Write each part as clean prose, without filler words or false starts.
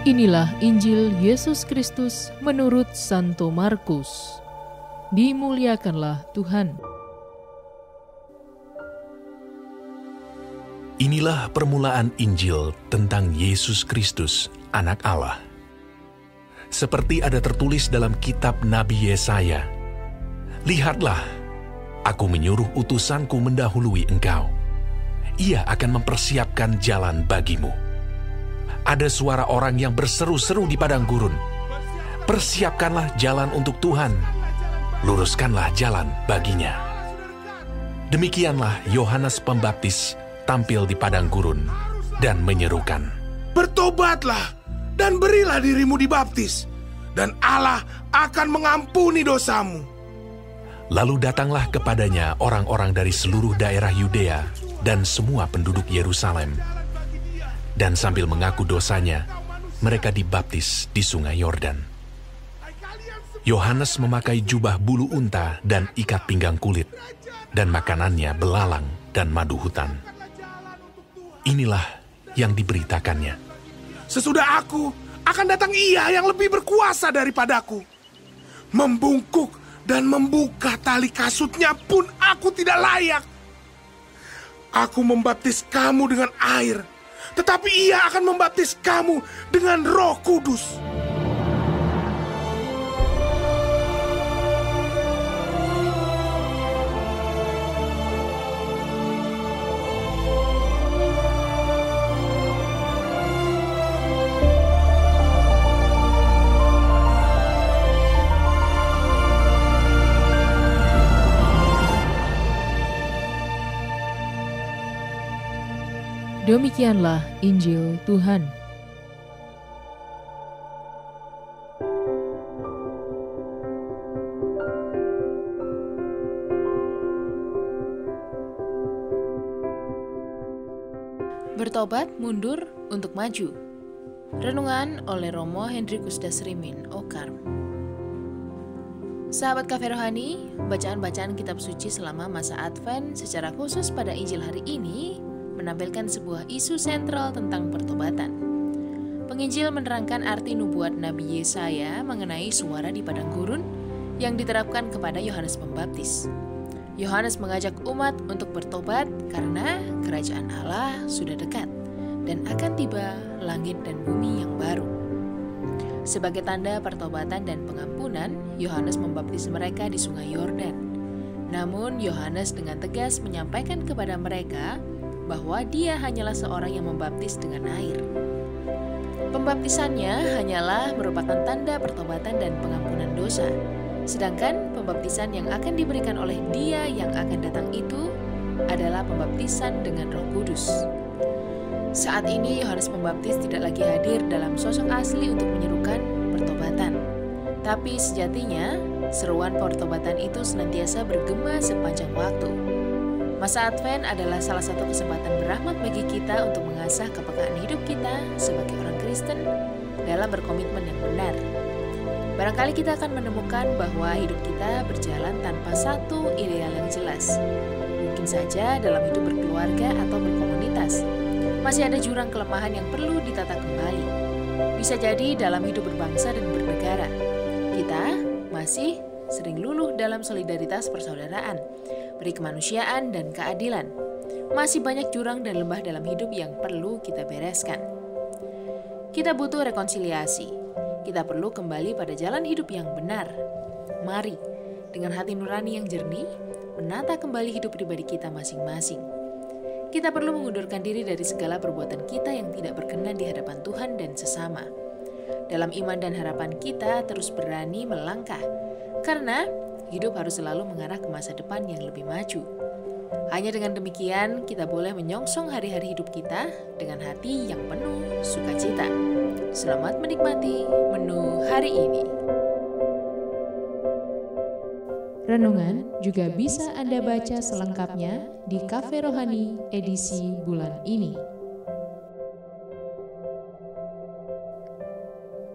Inilah Injil Yesus Kristus menurut Santo Markus. Dimuliakanlah Tuhan. Inilah permulaan Injil tentang Yesus Kristus, Anak Allah. Seperti ada tertulis dalam kitab Nabi Yesaya, "Lihatlah, aku menyuruh utusanku mendahului engkau. Ia akan mempersiapkan jalan bagimu." Ada suara orang yang berseru-seru di padang gurun, "Persiapkanlah jalan untuk Tuhan, luruskanlah jalan baginya." Demikianlah Yohanes Pembaptis tampil di padang gurun dan menyerukan, "Bertobatlah dan berilah dirimu dibaptis, dan Allah akan mengampuni dosamu." Lalu datanglah kepadanya orang-orang dari seluruh daerah Yudea dan semua penduduk Yerusalem. Dan sambil mengaku dosanya, mereka dibaptis di sungai Yordan. Yohanes memakai jubah bulu unta dan ikat pinggang kulit, dan makanannya belalang dan madu hutan. Inilah yang diberitakannya, "Sesudah aku, akan datang Ia yang lebih berkuasa daripadaku. Membungkuk dan membuka tali kasutnya pun aku tidak layak. Aku membaptis kamu dengan air, tetapi Ia akan membaptis kamu dengan Roh Kudus." Demikianlah Injil Tuhan. Bertobat mundur untuk maju. Renungan oleh Romo Hendrikus Dasrimin Okar. Sahabat Cafe Rohani, bacaan-bacaan kitab suci selama masa Advent secara khusus pada Injil hari ini menampilkan sebuah isu sentral tentang pertobatan. Penginjil menerangkan arti nubuat Nabi Yesaya mengenai suara di padang gurun yang diterapkan kepada Yohanes Pembaptis. Yohanes mengajak umat untuk bertobat karena kerajaan Allah sudah dekat dan akan tiba langit dan bumi yang baru. Sebagai tanda pertobatan dan pengampunan, Yohanes membaptis mereka di sungai Yordan. Namun Yohanes dengan tegas menyampaikan kepada mereka bahwa dia hanyalah seorang yang membaptis dengan air. Pembaptisannya hanyalah merupakan tanda pertobatan dan pengampunan dosa. Sedangkan pembaptisan yang akan diberikan oleh Dia yang akan datang itu adalah pembaptisan dengan Roh Kudus. Saat ini Yohanes Pembaptis tidak lagi hadir dalam sosok asli untuk menyerukan pertobatan. Tapi sejatinya, seruan pertobatan itu senantiasa bergema sepanjang waktu. Masa Advent adalah salah satu kesempatan berahmat bagi kita untuk mengasah kepekaan hidup kita sebagai orang Kristen dalam berkomitmen yang benar. Barangkali kita akan menemukan bahwa hidup kita berjalan tanpa satu ideal yang jelas. Mungkin saja dalam hidup berkeluarga atau berkomunitas, masih ada jurang kelemahan yang perlu ditata kembali. Bisa jadi dalam hidup berbangsa dan bernegara, kita masih sering luluh dalam solidaritas persaudaraan, berkemanusiaan dan keadilan. Masih banyak jurang dan lembah dalam hidup yang perlu kita bereskan. Kita butuh rekonsiliasi. Kita perlu kembali pada jalan hidup yang benar. Mari, dengan hati nurani yang jernih, menata kembali hidup pribadi kita masing-masing. Kita perlu mengundurkan diri dari segala perbuatan kita yang tidak berkenan di hadapan Tuhan dan sesama. Dalam iman dan harapan kita terus berani melangkah, karena hidup harus selalu mengarah ke masa depan yang lebih maju. Hanya dengan demikian, kita boleh menyongsong hari-hari hidup kita dengan hati yang penuh sukacita. Selamat menikmati menu hari ini. Renungan juga bisa Anda baca selengkapnya di Cafe Rohani edisi bulan ini.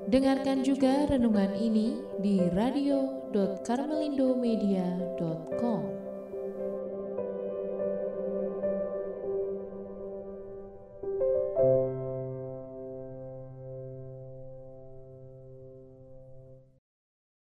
Dengarkan juga renungan ini di radio.karmelindomedia.com.